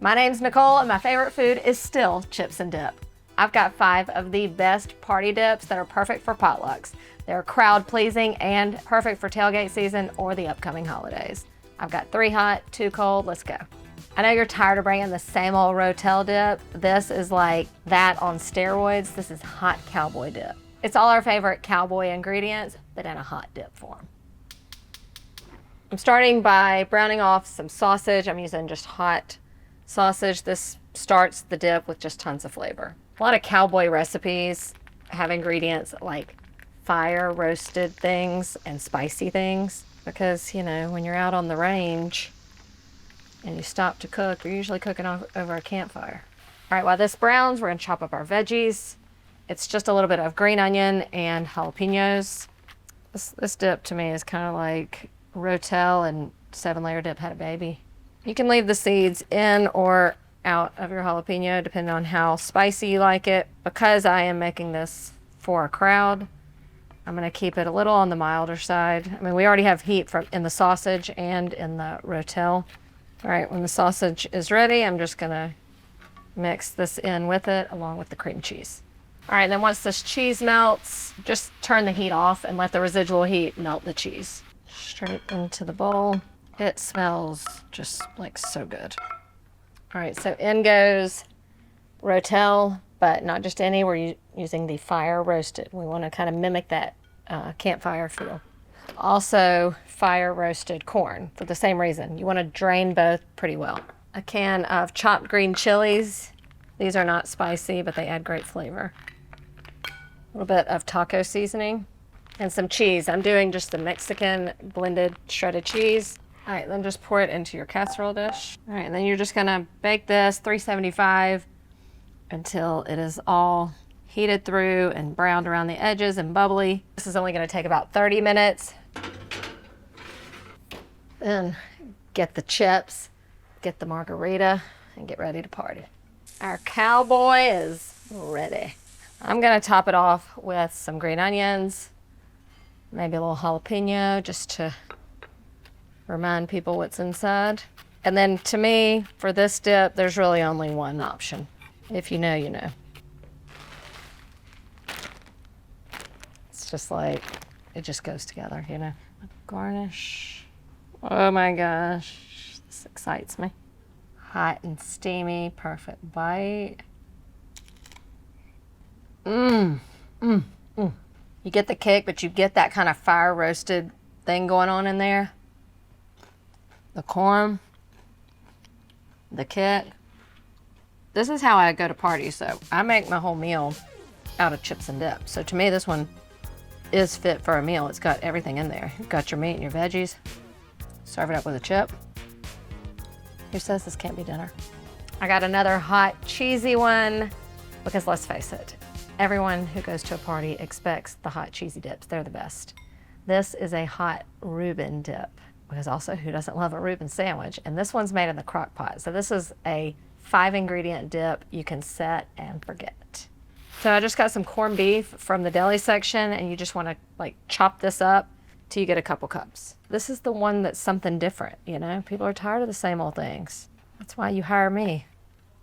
My name's Nicole and my favorite food is still chips and dip. I've got 5 of the best party dips that are perfect for potlucks. They're crowd pleasing and perfect for tailgate season or the upcoming holidays. I've got 3 hot, 2 cold, let's go. I know you're tired of bringing the same old Rotel dip. This is like that on steroids. This is Hot Cowboy Dip. It's all our favorite cowboy ingredients, but in a hot dip form. I'm starting by browning off some sausage. I'm using just hot sausage. This starts the dip with just tons of flavor. A lot of cowboy recipes have ingredients like fire roasted things and spicy things because, you know, when you're out on the range and you stop to cook, you're usually cooking over a campfire. All right, while this browns, we're gonna chop up our veggies. It's just a little bit of green onion and jalapenos. This dip to me is kind of like Rotel and 7-layer dip had a baby. You can leave the seeds in or out of your jalapeno depending on how spicy you like it. Because I am making this for a crowd, I'm gonna keep it a little on the milder side. I mean, we already have heat in the sausage and in the Rotel. All right, when the sausage is ready, I'm just gonna mix this in with it along with the cream cheese. All right, then once this cheese melts, just turn the heat off and let the residual heat melt the cheese. Straight into the bowl. It smells just like so good. All right, so in goes Rotel, but not just any. We're using the fire roasted. We want to kind of mimic that campfire feel. Also, fire roasted corn for the same reason. You want to drain both pretty well. A can of chopped green chilies. These are not spicy, but they add great flavor. A little bit of taco seasoning. And some cheese. I'm doing just the Mexican blended shredded cheese. All right, then just pour it into your casserole dish. All right, and then you're just gonna bake this 375 until it is all heated through and browned around the edges and bubbly. This is only gonna take about 30 minutes. Then get the chips, get the margarita, and get ready to party. Our cowboy is ready. I'm gonna top it off with some green onions, maybe a little jalapeno just to remind people what's inside. And then to me, for this dip, there's really only one option. If you know, you know. It's just like, it just goes together, you know. Garnish. Oh my gosh, this excites me. Hot and steamy, perfect bite. You get the kick, but you get that kind of fire roasted thing going on in there. The corn, the kick. This is how I go to parties, so I make my whole meal out of chips and dip. So to me, this one is fit for a meal. It's got everything in there. You've got your meat and your veggies. Serve it up with a chip. Who says this can't be dinner? I got another hot, cheesy one, because let's face it, everyone who goes to a party expects the hot, cheesy dips. They're the best. This is a Hot Reuben Dip, because also who doesn't love a Reuben sandwich? And this one's made in the crock pot. So this is a 5-ingredient dip you can set and forget. So I just got some corned beef from the deli section, and you just want to like chop this up till you get a couple cups. This is the one that's something different, you know? People are tired of the same old things. That's why you hire me.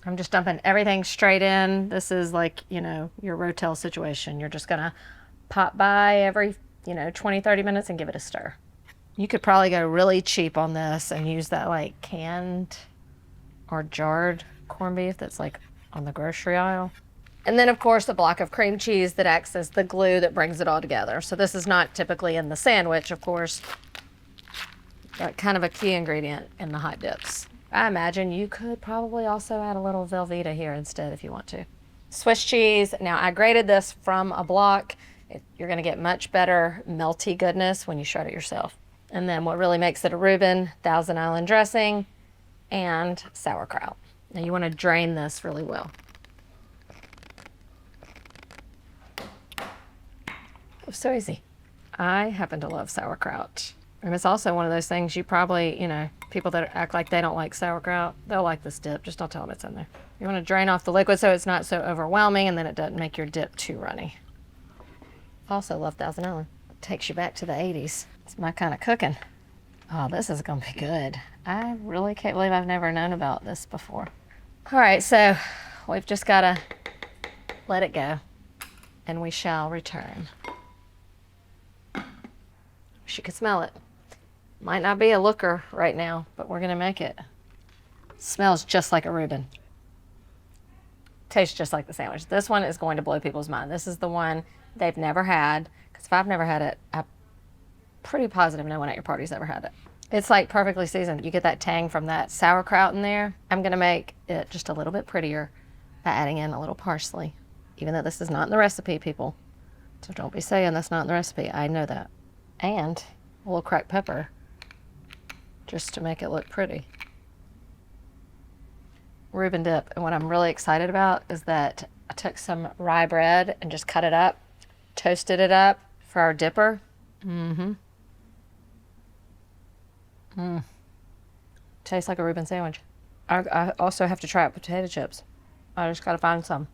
I'm just dumping everything straight in. This is like, you know, your Rotel situation. You're just gonna pop by every, 20, 30 minutes and give it a stir. You could probably go really cheap on this and use that like canned or jarred corned beef that's like on the grocery aisle. And then of course a block of cream cheese that acts as the glue that brings it all together. So this is not typically in the sandwich, of course, but kind of a key ingredient in the hot dips. I imagine you could probably also add a little Velveeta here instead if you want to. Swiss cheese. Now I grated this from a block. You're gonna get much better melty goodness when you shred it yourself. And then what really makes it a Reuben, Thousand Island dressing and sauerkraut. Now you wanna drain this really well. Oh, so easy. I happen to love sauerkraut. And it's also one of those things you probably, people that act like they don't like sauerkraut, they'll like this dip. Just don't tell them it's in there. You want to drain off the liquid so it's not so overwhelming and then it doesn't make your dip too runny. Also love Thousand Island. It takes you back to the 80s. It's my kind of cooking. Oh, this is going to be good. I really can't believe I've never known about this before. All right, so we've just gotta let it go and we shall return. Wish you could smell it. Might not be a looker right now, but we're gonna make it. Smells just like a Reuben. Tastes just like the sandwich. This one is going to blow people's mind. This is the one they've never had, because if I've never had it, I'm pretty positive no one at your party's ever had it. It's like perfectly seasoned. You get that tang from that sauerkraut in there. I'm gonna make it just a little bit prettier by adding in a little parsley, even though this is not in the recipe, people. So don't be saying that's not in the recipe. I know that. And a little cracked pepper, just to make it look pretty. Reuben dip, and what I'm really excited about is that I took some rye bread and just cut it up, toasted it up for our dipper. Tastes like a Reuben sandwich. I also have to try out potato chips. I just gotta find some.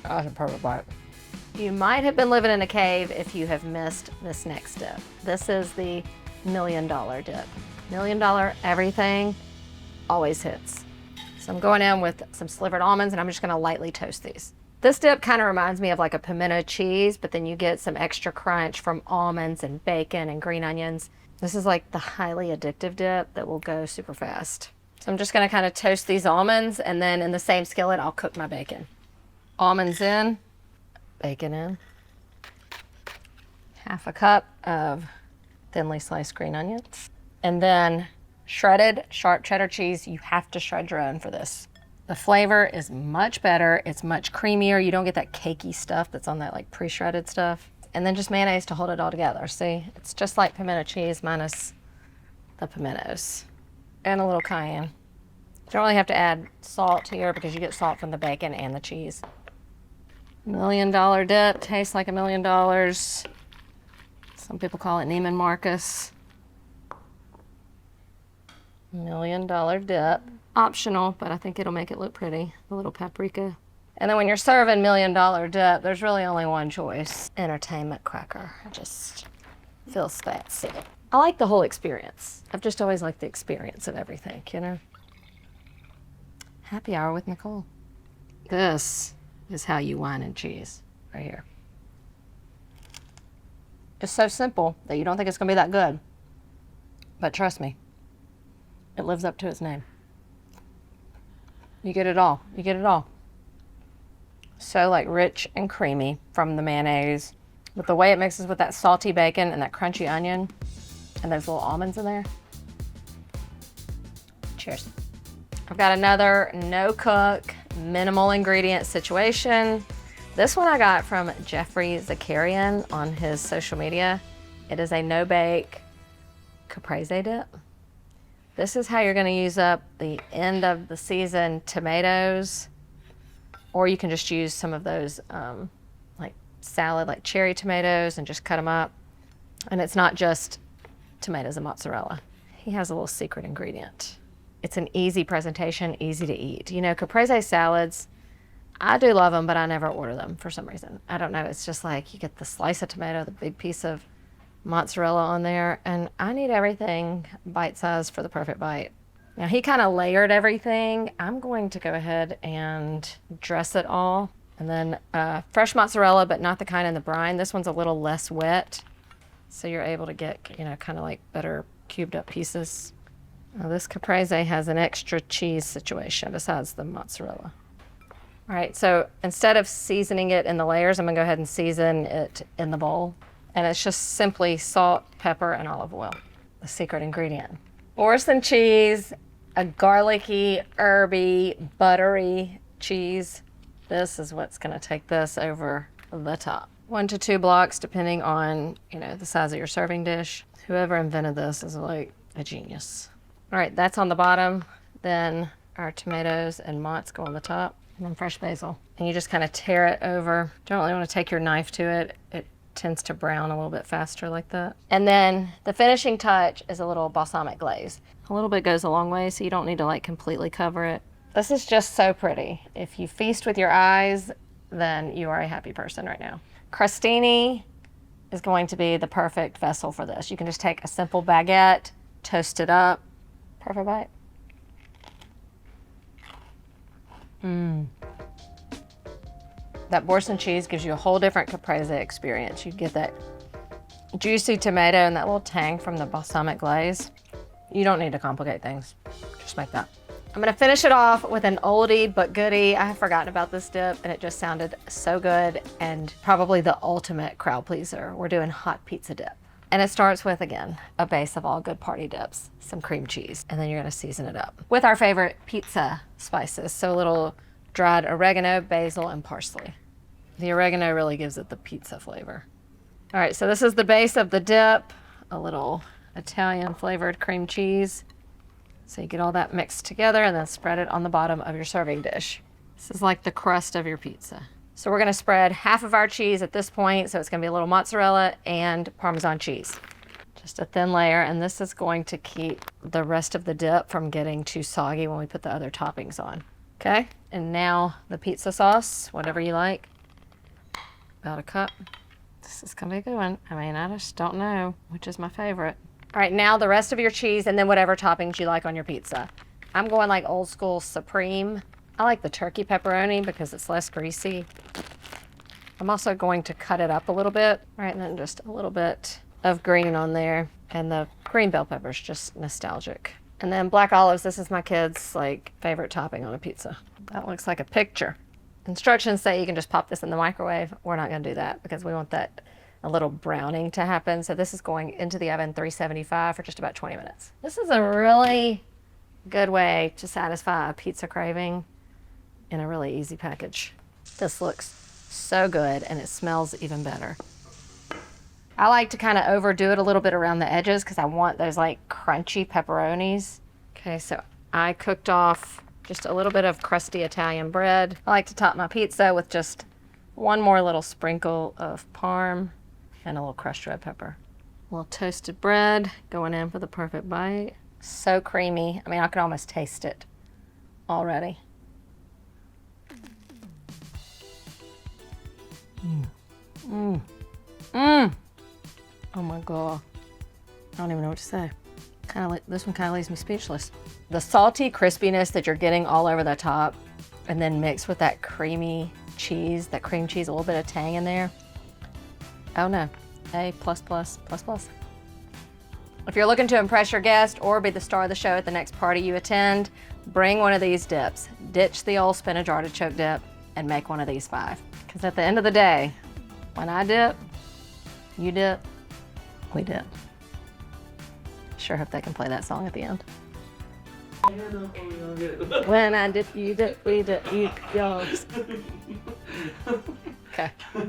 That's a perfect bite. You might have been living in a cave if you have missed this next dip. This is the $1 million dip. $1 million everything always hits. So I'm going in with some slivered almonds and I'm just gonna lightly toast these. This dip kind of reminds me of like a pimento cheese, but then you get some extra crunch from almonds and bacon and green onions. This is like the highly addictive dip that will go super fast. So I'm just gonna kind of toast these almonds, and then in the same skillet, I'll cook my bacon. Almonds in, bacon in. Half a cup of thinly sliced green onions. And then shredded sharp cheddar cheese. You have to shred your own for this. The flavor is much better. It's much creamier. You don't get that cakey stuff that's on that like pre-shredded stuff. And then just mayonnaise to hold it all together. See, it's just like pimento cheese minus the pimentos. And a little cayenne. You don't really have to add salt here because you get salt from the bacon and the cheese. $1 million dip, tastes like $1 million. Some people call it Neiman Marcus. $1 million dip. Optional, but I think it'll make it look pretty. A little paprika. And then when you're serving $1 million dip, there's really only one choice. Entertainment cracker. It just feels fancy. I like the whole experience. I've just always liked the experience of everything, you know? Happy hour with Nicole. This is how you wine and cheese, right here. It's so simple that you don't think it's gonna be that good. But trust me, it lives up to its name. You get it all. You get it all. So like rich and creamy from the mayonnaise, with the way it mixes with that salty bacon and that crunchy onion and those little almonds in there. Cheers. I've got another no cook, minimal ingredient situation. This one I got from Jeffrey Zakarian on his social media. It is a no-bake caprese dip. This is how you're gonna use up the end of the season tomatoes, or you can just use some of those like salad, like cherry tomatoes, and just cut them up. And it's not just tomatoes and mozzarella. He has a little secret ingredient. It's an easy presentation, easy to eat. You know, caprese salads, I do love them, but I never order them for some reason. I don't know, it's just like you get the slice of tomato, the big piece of mozzarella on there, and I need everything bite-sized for the perfect bite. Now he kind of layered everything. I'm going to go ahead and dress it all. And then fresh mozzarella, but not the kind in the brine. This one's a little less wet, so you're able to get, you know, kind of like better cubed up pieces. Now this caprese has an extra cheese situation besides the mozzarella. All right, so instead of seasoning it in the layers, I'm gonna go ahead and season it in the bowl. And it's just simply salt, pepper, and olive oil, the secret ingredient. Orson cheese, a garlicky, herby, buttery cheese. This is what's gonna take this over the top. 1 to 2 blocks, depending on, you know, the size of your serving dish. Whoever invented this is like a genius. All right, that's on the bottom. Then our tomatoes and mozz go on the top, and then fresh basil. And you just kind of tear it over. Don't really want to take your knife to it. It tends to brown a little bit faster like that. And then the finishing touch is a little balsamic glaze. A little bit goes a long way, so you don't need to like completely cover it. This is just so pretty. If you feast with your eyes, then you are a happy person right now. Crostini is going to be the perfect vessel for this. You can just take a simple baguette, toast it up. Perfect bite. That Boursin cheese gives you a whole different caprese experience. You get that juicy tomato and that little tang from the balsamic glaze. You don't need to complicate things. Just make that. I'm gonna finish it off with an oldie but goodie. I have forgotten about this dip and it just sounded so good and probably the ultimate crowd pleaser. We're doing hot pizza dip. And it starts with, again, a base of all good party dips, some cream cheese, and then you're gonna season it up with our favorite pizza spices. So a little dried oregano, basil, and parsley. The oregano really gives it the pizza flavor. All right, so this is the base of the dip, a little Italian flavored cream cheese. So you get all that mixed together and then spread it on the bottom of your serving dish. This is like the crust of your pizza. So we're gonna spread half of our cheese at this point, so it's gonna be a little mozzarella and Parmesan cheese. Just a thin layer, and this is going to keep the rest of the dip from getting too soggy when we put the other toppings on. Okay, and now the pizza sauce, whatever you like. About a cup. This is gonna be a good one. I mean, I just don't know which is my favorite. All right, now the rest of your cheese and then whatever toppings you like on your pizza. I'm going like old school supreme. I like the turkey pepperoni because it's less greasy. I'm also going to cut it up a little bit, right? And then just a little bit of green on there. And the green bell pepper's just nostalgic. And then black olives, this is my kids' like favorite topping on a pizza. That looks like a picture. Instructions say you can just pop this in the microwave. We're not gonna do that because we want that a little browning to happen. So this is going into the oven 375 for just about 20 minutes. This is a really good way to satisfy a pizza craving in a really easy package. This looks so good and it smells even better. I like to kind of overdo it a little bit around the edges because I want those like crunchy pepperonis. Okay, so I cooked off just a little bit of crusty Italian bread. I like to top my pizza with just one more little sprinkle of parm and a little crushed red pepper. A little toasted bread going in for the perfect bite. So creamy. I mean, I can almost taste it already. Oh my God. I don't even know what to say. This one kind of leaves me speechless. The salty crispiness that you're getting all over the top and then mixed with that creamy cheese, that cream cheese, a little bit of tang in there. Oh no, A+++++. If you're looking to impress your guest or be the star of the show at the next party you attend, bring one of these dips. Ditch the old spinach artichoke dip and make one of these 5. Because at the end of the day, when I dip, you dip, we dip. Sure hope they can play that song at the end. When I dip, you dip, we dip, you yours. Okay.